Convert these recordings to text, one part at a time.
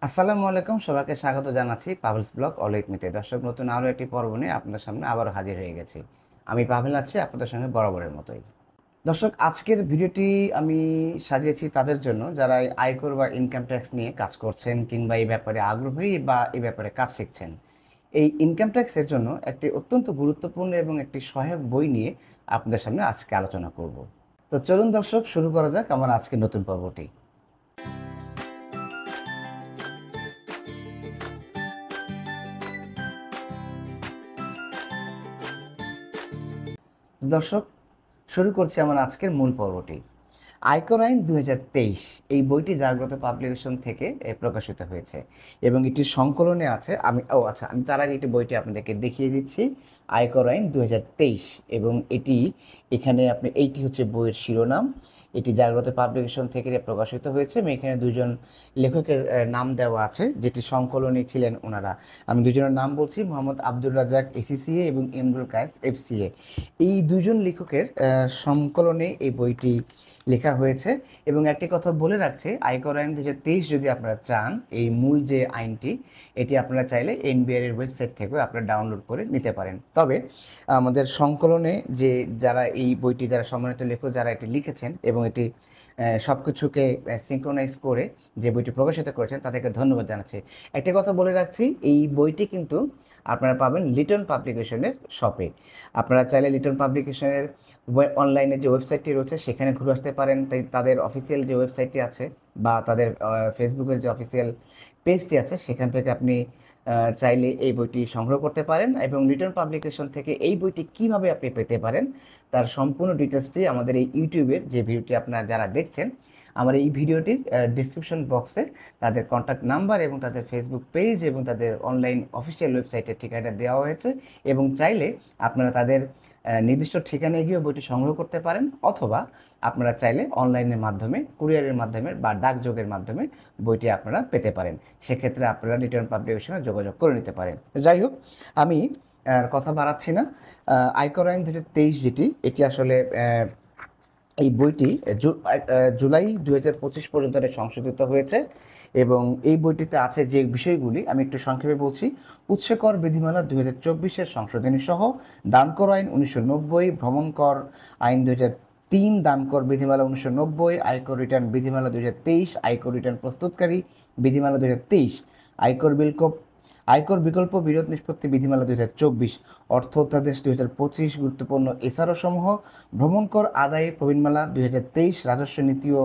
আসসালামু আলাইকুম, সবাইকে স্বাগত জানাচ্ছি পাভেলস ব্লগ অল উইথ মিতে। দর্শক, নতুন আরও একটি পর্ব নিয়ে আপনাদের সামনে আবারও হাজির হয়ে গেছি। আমি পাভেল আছি আপনাদের সঙ্গে বরাবরের মতোই। দর্শক, আজকের ভিডিওটি আমি সাজিয়েছি তাদের জন্য যারা এই আয়কর বা ইনকাম ট্যাক্স নিয়ে কাজ করছেন কিংবা এই ব্যাপারে আগ্রহী বা এই ব্যাপারে কাজ শিখছেন। এই ইনকাম ট্যাক্সের জন্য একটি অত্যন্ত গুরুত্বপূর্ণ এবং একটি সহায়ক বই নিয়ে আপনাদের সামনে আজকে আলোচনা করব। তো চলুন দর্শক, শুরু করা যাক আমার আজকের নতুন পর্বটি। দর্শক, শুরু করছি আমার আজকের মূল পর্বটি। আয়কর আইন ২০২৩, এই বইটি জাগ্রত পাবলিকেশন থেকে প্রকাশিত হয়েছে এবং এটির সংকলনে আছে। আমি তার আগে এটি বইটি আপনাদেরকে দেখিয়ে দিচ্ছি। আয়কর আইন ২০২৩ এবং এখানে এইটি হচ্ছে বইয়ের শিরোনাম। এটি জাগ্রত পাবলিকেশন থেকে প্রকাশিত হয়েছে এবং এখানে দুজন লেখকের নাম দেওয়া আছে, যেটি সংকলনে ছিলেন ওনারা। আমি দুজনের নাম বলছি, মোহাম্মদ আব্দুর রাজ্জাক এসিসিএ এবং ইমরুল কায়েস এফসিএ। এই দুজন লেখকের সংকলনে এই বইটি লেখা হয়েছে। এবং একটি কথা বলে রাখছে, আয়কর আইন ২০২৩ যদি আপনারা চান, এই মূল যে আইনটি, এটি আপনারা চাইলে এনবিআর এর ওয়েবসাইট থেকেও আপনারা ডাউনলোড করে নিতে পারেন। তবে আমাদের সংকলনে যারা এই বইটি, যারা সম্মানিত লেখক যারা এটি লিখেছেন এবং এটি সব কিছুকে সিঙ্ক্রোনাইজ করে যে বইটি প্রকাশিত করেছেন, তাদেরকে ধন্যবাদ জানাচ্ছি। একটি কথা বলে রাখছি, এই বইটি কিন্তু আপনারা পাবেন লিটন পাবলিকেশনের শপে। আপনারা চাইলে লিটন পাবলিকেশনের অনলাইনে যে ওয়েবসাইটটি রয়েছে সেখানে ঘুরে আসতে পারেন। তাই তাদের অফিসিয়াল যে ওয়েবসাইটটি আছে বা তাদের ফেসবুকের যে অফিসিয়াল পেজটি আছে, সেখান থেকে আপনি চাইলে এই বইটি সংগ্রহ করতে পারেন। এবং লিটন পাবলিকেশন থেকে এই বইটি কিভাবে আপনি পেতে পারেন তার সম্পূর্ণ ডিটেলসটি আমাদের এই ইউটিউবের যে ভিডিওটি আপনারা যারা দেখছেন, আমার এই ভিডিওটির ডিসক্রিপশন বক্সে তাদের কন্ট্যাক্ট নাম্বার এবং তাদের ফেসবুক পেজ এবং তাদের অনলাইন অফিসিয়াল ওয়েবসাইটের ঠিকানাটা দেওয়া হয়েছে। এবং চাইলে আপনারা তাদের নির্দিষ্ট ঠিকানায় গিয়েও বইটি সংগ্রহ করতে পারেন, অথবা আপনারা চাইলে অনলাইনের মাধ্যমে, কুরিয়ারের মাধ্যমে বা ডাকযোগের মাধ্যমে বইটি আপনারা পেতে পারেন। সেক্ষেত্রে আপনারা রিটার্ন পাবলিকেশনে যোগাযোগ করে নিতে পারেন। যাই হোক, আমি কথা বাড়াচ্ছি না। আয়কর আইন ২০২৩ এটি আসলে এই বইটি জুলাই ২০২৫ পর্যন্ত সংশোধিত হয়েছে। এবং এই বইটিতে আছে যে বিষয়গুলি আমি একটু সংক্ষেপে বলছি। উৎস কর বিধিমালা ২০২৪-এর সংশোধনী সহ, দানকর আইন ১৯৯০, ভ্রমণ কর আইন ২০০৩, দানকর বিধিমালা ১৯৯০, আয়কর রিটার্ন বিধিমালা ২০২৩, আয়কর রিটার্ন প্রস্তুতকারী বিধিমালা ২০২৩, আয়কর বিকল্প বিরোধ নিষ্পত্তি বিধিমালা ২০২৪, অর্থ অধ্যাদেশ ২০২৫, গুরুত্বপূর্ণ এসআরও সমূহ, ভ্রমণ কর আদায় প্রবীণমালা ২০২৩, রাজস্ব নীতি ও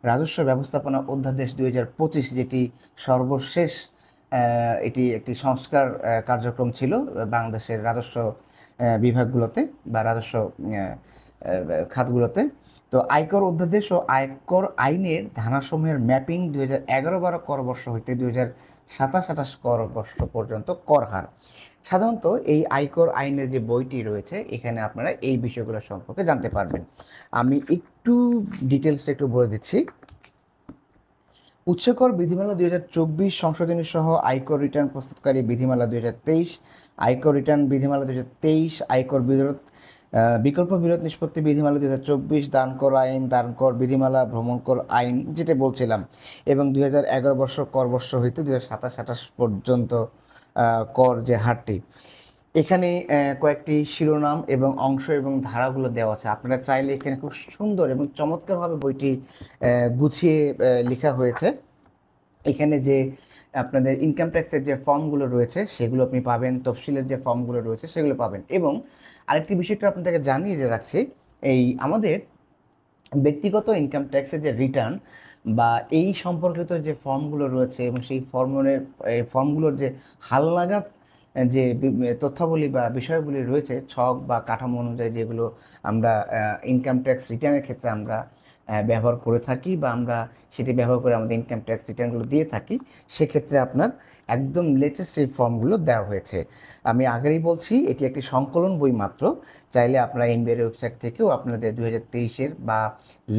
রাজস্ব ব্যবস্থাপনা অধ্যাদেশ ২০২৫, যেটি সর্বশেষ। এটি একটি সংস্কার কার্যক্রম ছিল বাংলাদেশের রাজস্ব বিভাগগুলোতে বা রাজস্ব খাতগুলোতে। তো আয়কর অধ্যাদেশ ও আয়কর আইনের ধারাসমূহের ম্যাপিং ২০১১-১২ করবর্ষ হইতে ২০২৭-২৮ করবর্ষ পর্যন্ত কর হার। সাধারণত এই আয়কর আইনের যে বইটি রয়েছে, এখানে আপনারা এই বিষয়গুলো সম্পর্কে জানতে পারবেন। আমি একটু ডিটেলস একটু বলে দিচ্ছি। উৎসকর বিধিমালা ২০২৪ সংশোধনী সহ, আয়কর রিটার্ন প্রস্তুতকারী বিধিমালা ২০২৩, আয়কর রিটার্ন বিধিমালা ২০২৩, আয়কর বিকল্প বিরোধ নিষ্পত্তি বিধিমালা ২০২৪, দানকর আইন, দানকর বিধিমালা, ভ্রমণকর আইন যেটা বলছিলাম, এবং ২০১১ করবর্ষ হইতে ২০২৭-২৮ পর্যন্ত কর যে হারটি। এখানে কয়েকটি শিরোনাম এবং অংশ এবং ধারাগুলো দেওয়া আছে। আপনারা চাইলে এখানে খুব সুন্দর এবং চমৎকারভাবে বইটি গুছিয়ে লেখা হয়েছে। এখানে যে আপনাদের ইনকাম ট্যাক্সের যে ফর্মগুলো রয়েছে সেগুলো আপনি পাবেন, তফসিলের যে ফর্মগুলো রয়েছে সেগুলো পাবেন। এবং আরেকটি বিষয়টা আপনাদেরকে জানিয়ে রাখছি, এই আমাদের ব্যক্তিগত ইনকাম ট্যাক্সের যে রিটার্ন বা এই সম্পর্কিত যে ফর্মগুলো রয়েছে এবং সেই ফর্মগুলোর যে হালনাগাদ যে তথ্যাবলী বা বিষয়গুলি রয়েছে, ছক বা কাঠামো অনুযায়ী, যেগুলো আমরা ইনকাম ট্যাক্স রিটার্নের ক্ষেত্রে আমরা ব্যবহার করে থাকি বা আমরা সেটি ব্যবহার করে আমাদের ইনকাম ট্যাক্স রিটার্নগুলো দিয়ে থাকি, সেক্ষেত্রে আপনার একদম লেটেস্ট এই ফর্মগুলো দেওয়া হয়েছে। আমি আগেই বলছি, এটি একটি সংকলন বই মাত্র। চাইলে আপনারা এনবিআর ওয়েবসাইট থেকেও আপনাদের ২০২৩-এর বা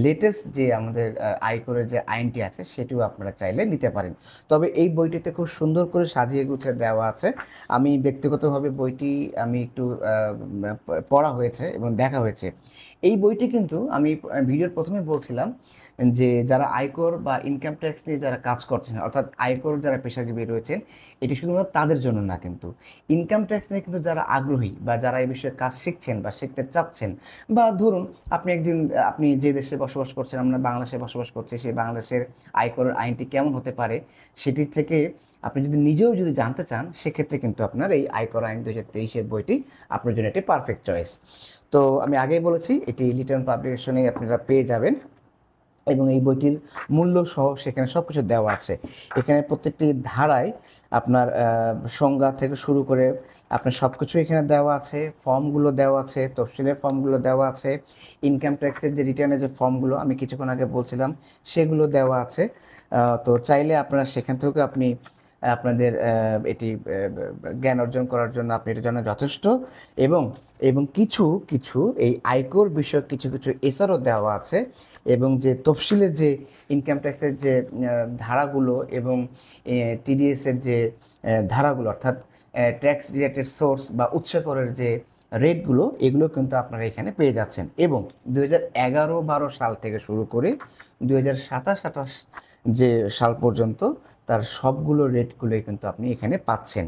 লেটেস্ট যে আমাদের আয়করের যে আইনটি আছে সেটিও আপনারা চাইলে নিতে পারেন। তবে এই বইটিতে খুব সুন্দর করে সাজিয়ে গুছিয়ে দেওয়া আছে। আমি ব্যক্তিগতভাবে বইটি একটু পড়া হয়েছে এবং দেখা হয়েছে। এই বইটি কিন্তু আমি ভিডিওর প্রথমে বলছিলাম যে যারা আয়কর বা ইনকাম ট্যাক্স নিয়ে যারা কাজ করছেন, অর্থাৎ আয়কর যারা পেশাজীবী রয়েছেন, এটি শুধুমাত্র তাদের জন্য না, কিন্তু ইনকাম ট্যাক্স নিয়ে কিন্তু যারা আগ্রহী বা যারা এই বিষয়ে কাজ শিখছেন বা শিখতে চাচ্ছেন, বা ধরুন আপনি যে দেশে বসবাস করছেন, আমরা বাংলাদেশে বসবাস করছি, সেই বাংলাদেশের আয়করের আইনটি কেমন হতে পারে সেটি থেকে আপনি যদি নিজেও যদি জানতে চান, সেক্ষেত্রে কিন্তু আপনার এই আয়কর আইন 2023-এর বইটি আপনার জন্য একটি পারফেক্ট চয়েস। তো আমি আগেই বলেছি, এটি লিটন পাবলিকেশনে আপনারা পেয়ে যাবেন এবং এই বইটির মূল্য সহ সেখানে সব কিছু দেওয়া আছে। এখানে প্রত্যেকটি ধারায় আপনার সংজ্ঞা থেকে শুরু করে আপনার সব কিছু এখানে দেওয়া আছে, ফর্মগুলো দেওয়া আছে, তফসিলের ফর্মগুলো দেওয়া আছে, ইনকাম ট্যাক্সের যে রিটার্নের যে ফর্মগুলো আমি কিছুক্ষণ আগে বলছিলাম সেগুলো দেওয়া আছে। তো চাইলে আপনারা সেখান থেকে আপনি আপনাদের এটি জ্ঞান অর্জন করার জন্য আপনি এটার জন্য যথেষ্ট। এবং এবং কিছু কিছু এই আয়কর বিষয়ক কিছু কিছু এছাড়াও দেওয়া আছে, এবং যে তফসিলের যে ইনকাম ট্যাক্সের যে ধারাগুলো এবং টিডিএসের যে ধারাগুলো, অর্থাৎ ট্যাক্স রিলেটেড সোর্স বা উৎস করের যে রেটগুলো, এগুলো কিন্তু আপনারা এখানে পেয়ে যাচ্ছেন। এবং 2011-12 সাল থেকে শুরু করে 2027-28 যে সাল পর্যন্ত তার সবগুলো রেটগুলোই কিন্তু আপনি এখানে পাচ্ছেন।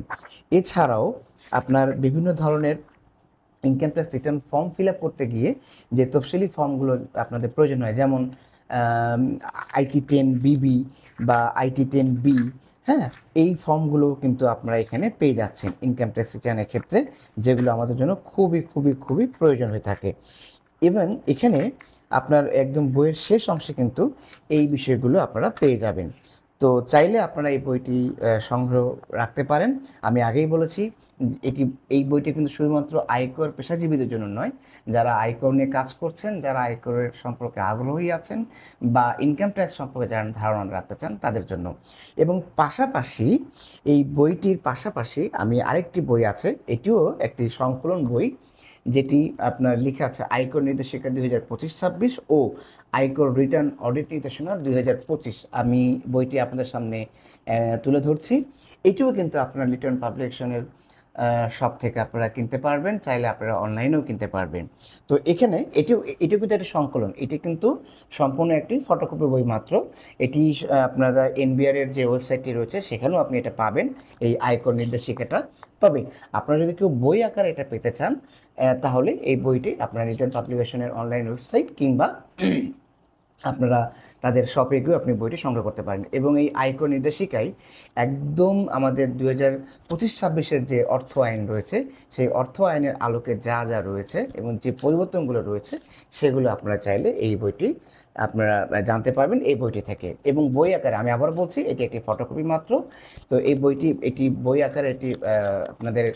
এছাড়াও আপনার বিভিন্ন ধরনের income tax return form fill up করতে গিয়ে যে তফসিলি ফর্মগুলো আপনাদের প্রয়োজন হয়, যেমন IT10BB বা IT10B, হ্যাঁ, এই ফর্মগুলো কিন্তু আপনারা এখানে পেয়ে যাচ্ছেন ইনকাম ট্যাক্স রিটার্নের ক্ষেত্রে, যেগুলো আমাদের জন্য খুবই খুবই খুবই প্রয়োজন হয়ে থাকে। ইভেন এখানে আপনার একদম বইয়ের শেষ অংশে কিন্তু এই বিষয়গুলো আপনারা পেয়ে যাবেন। তো চাইলে আপনারা এই বইটি সংগ্রহ রাখতে পারেন। আমি আগেই বলেছি, এই বইটি কিন্তু শুধুমাত্র আয়কর পেশাজীবীদের জন্য নয়, যারা আয়কর নিয়ে কাজ করছেন, যারা আয়করের সম্পর্কে আগ্রহী আছেন বা ইনকাম ট্যাক্স সম্পর্কে যারা ধারণা রাখতে চান তাদের জন্য। এবং পাশাপাশি এই বইটির পাশাপাশি আমি আরেকটি বই আছে, এটিও একটি সংকলন বই, যেটি আপনার লেখা আছে আয়কর নির্দেশিকা 2025-26 ও আয়কর রিটার্ন অডিট নির্দেশনা 2025। আমি বইটি আপনাদের সামনে তুলে ধরছি। এটিও কিন্তু আপনার লিটন পাবলিকেশনের শপ থেকে আপনারা কিনতে পারবেন, চাইলে আপনারা অনলাইনেও কিনতে পারবেন। তো এখানে এটিও কিন্তু একটি সংকলন, এটি কিন্তু সম্পূর্ণ একটি ফটোকপি বই মাত্র। এটি আপনারা এনবিআর এর যে ওয়েবসাইটটি রয়েছে সেখানেও আপনি এটা পাবেন, এই আয়কর নির্দেশিকাটা। তবে আপনারা যদি কেউ বই আকারে এটা পেতে চান, তাহলে এই বইটি আপনার লিটন পাবলিকেশনের অনলাইন ওয়েবসাইট কিংবা আপনারা তাদের শপে গিয়ে আপনি বইটি সংগ্রহ করতে পারেন। এবং এই আয়কর নির্দেশিকায় একদম আমাদের 2025-26-এর যে অর্থ আইন রয়েছে, সেই অর্থ আইনের আলোকে যা যা রয়েছে এবং যে পরিবর্তনগুলো রয়েছে, সেগুলো আপনারা চাইলে এই বইটি আপনারা জানতে পারবেন এই বইটি থেকে। এবং বই আকারে, আমি আবার বলছি, এটি একটি ফটোকপি মাত্র। তো এটি বই আকারে এটি আপনাদের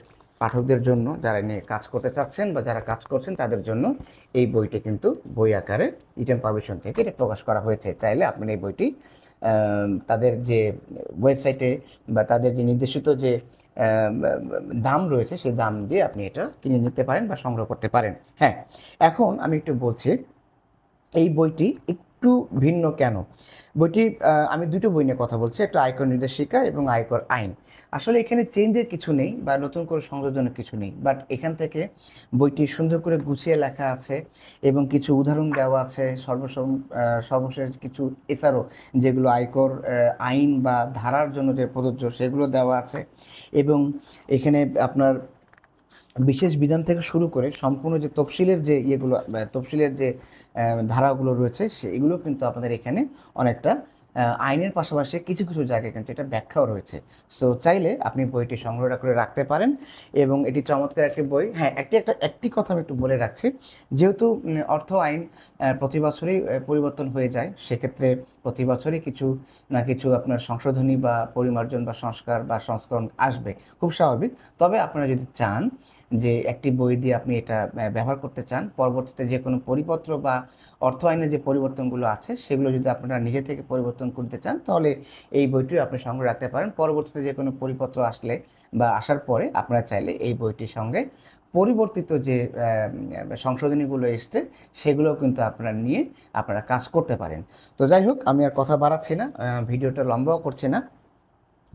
পাঠকদের জন্য, যারা নিয়ে কাজ করতে চাচ্ছেন বা যারা কাজ করছেন তাদের জন্য এই বইটি কিন্তু বই আকারে লিটন পাবলিকেশন থেকে এটা প্রকাশ করা হয়েছে। চাইলে আপনি এই বইটি তাদের যে ওয়েবসাইটে বা তাদের যে নির্দেশিত যে দাম রয়েছে সেই দাম দিয়ে আপনি এটা কিনে নিতে পারেন বা সংগ্রহ করতে পারেন। হ্যাঁ, এখন আমি একটু বলছি এই বইটি একটু ভিন্ন কেন। বইটি আমি দুটো বই নিয়ে কথা বলছি, একটা আয়কর নির্দেশিকা এবং আয়কর আইন। আসলে এখানে চেঞ্জের কিছু নেই বা নতুন করে সংযোজনের কিছু নেই, বাট এখান থেকে বইটি সুন্দর করে গুছিয়ে লেখা আছে এবং কিছু উদাহরণ দেওয়া আছে, সর্বশেষ কিছু এছাড়াও যেগুলো আয়কর আইন বা ধারার জন্য যে প্রযোজ্য সেগুলো দেওয়া আছে। এবং এখানে আপনার বিশেষ বিধান থেকে শুরু করে সম্পূর্ণ যে তফসিলের যে তফসিলের যে ধারাগুলো রয়েছে সেগুলো কিন্তু আপনাদের এখানে অনেকটা আইনের পাশাপাশি কিছু কিছু জায়গায় কিন্তু এটা ব্যাখ্যাও রয়েছে। সো চাইলে আপনি বইটি সংগ্রহ করে রাখতে পারেন এবং এটি চমৎকার একটি বই। হ্যাঁ, একটি কথা আমি একটু বলে রাখছি, যেহেতু অর্থ আইন প্রতি বছরই পরিবর্তন হয়ে যায়, সেক্ষেত্রে প্রতি বছরই কিছু না কিছু আপনার সংশোধনী বা পরিমার্জন বা সংস্কার বা সংস্করণ আসবে, খুব স্বাভাবিক। তবে আপনারা যদি চান যে একটি বই দিয়ে আপনি এটা ব্যবহার করতে চান, পরবর্তীতে যে কোনো পরিপত্র বা অর্থ আইনের যে পরিবর্তনগুলো আছে সেগুলো যদি আপনারা নিজে থেকে পরিবর্তন করতে চান, তাহলে এই বইটিও আপনি সঙ্গে রাখতে পারেন। পরবর্তীতে যে কোনো পরিপত্র আসলে বা আসার পরে আপনারা চাইলে এই বইটির সঙ্গে পরিবর্তিত যে সংশোধনীগুলো এসছে সেগুলোও কিন্তু আপনারা নিয়ে আপনারা কাজ করতে পারেন। তো যাই হোক, আমি আর কথা বাড়াচ্ছি না, ভিডিওটা লম্বাও করছি না।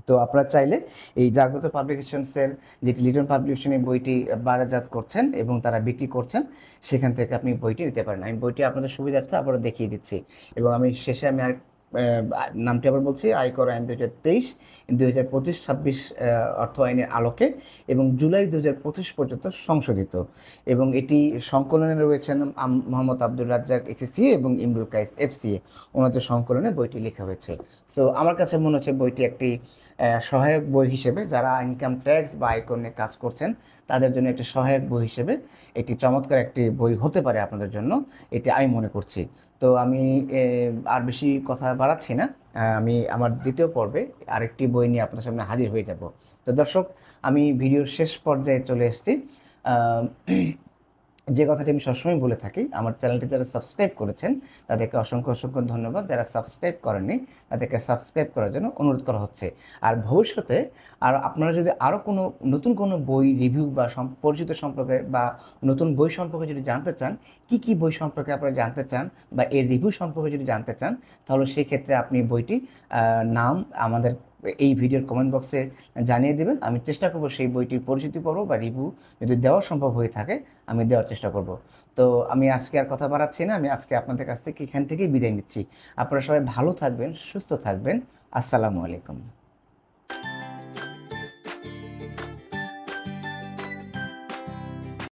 তো আপনারা চাইলে এই জাগ্রত পাবলিকেশনসের যেটি লিটন পাবলিকেশন এই বইটি বাজারজাত করছেন এবং তারা বিক্রি করছেন, সেখান থেকে আপনি বইটি নিতে পারেন। আমি বইটি আপনাদের সুবিধার্থে আবারও দেখিয়ে দিচ্ছি এবং আমি শেষে আমি আর নামটি আবার বলছি, আয়কর আইন 2023, 2025-26 অর্থ আইনের আলোকে এবং জুলাই 2025 পর্যন্ত সংশোধিত, এবং এটি সংকলনে রয়েছেন মোহাম্মদ আব্দুর রাজ্জাক এসএসসি এবং ইমরুল কায়েস এফসিএ, ওনাদের সংকলনে বইটি লেখা হয়েছে। সো আমার কাছে মনে হচ্ছে বইটি একটি সহায়ক বই হিসেবে যারা ইনকাম ট্যাক্স বা আয়কর নিয়ে কাজ করছেন তাদের জন্য একটি সহায়ক বই হিসেবে এটি চমৎকার একটি বই হতে পারে আপনাদের জন্য, এটি আমি মনে করছি। তো আমি আর বেশি কথা বাড়াচ্ছি না, আমি আমার দ্বিতীয় পর্বে আরেকটি বই নিয়ে আপনার সামনে হাজির হয়ে যাব। তো দর্শক, আমি ভিডিওর শেষ পর্যায়ে চলে এসেছি। যে কথাটি আমি সবসময় বলে থাকি, আমার চ্যানেলটি যারা সাবস্ক্রাইব করেছেন তাদেরকে অসংখ্য অসংখ্য ধন্যবাদ, যারা সাবস্ক্রাইব করেননি তাদেরকে সাবস্ক্রাইব করার জন্য অনুরোধ করা হচ্ছে। আর ভবিষ্যতে আর আপনারা যদি আরও কোনো নতুন কোনো বই রিভিউ বা পরিচিত সম্পর্কে বা নতুন বই সম্পর্কে যদি জানতে চান, কি বই সম্পর্কে আপনারা জানতে চান বা এর রিভিউ সম্পর্কে যদি জানতে চান, তাহলে সেই ক্ষেত্রে আপনি বইটি নাম আমাদের এই ভিডিওর কমেন্ট বক্সে জানিয়ে দেবেন। আমি চেষ্টা করব সেই বইটির পরিচিতি পর্ব বা রিভিউ যদি দেওয়া সম্ভব হয়ে থাকে আমি দেওয়ার চেষ্টা করব। তো আমি আজকে আর কথা বাড়াচ্ছি না, আমি আজকে আপনাদের কাছ থেকে এখান থেকেই বিদায় নিচ্ছি। আপনারা সবাই ভালো থাকবেন, সুস্থ থাকবেন। আসসালামু আলাইকুম।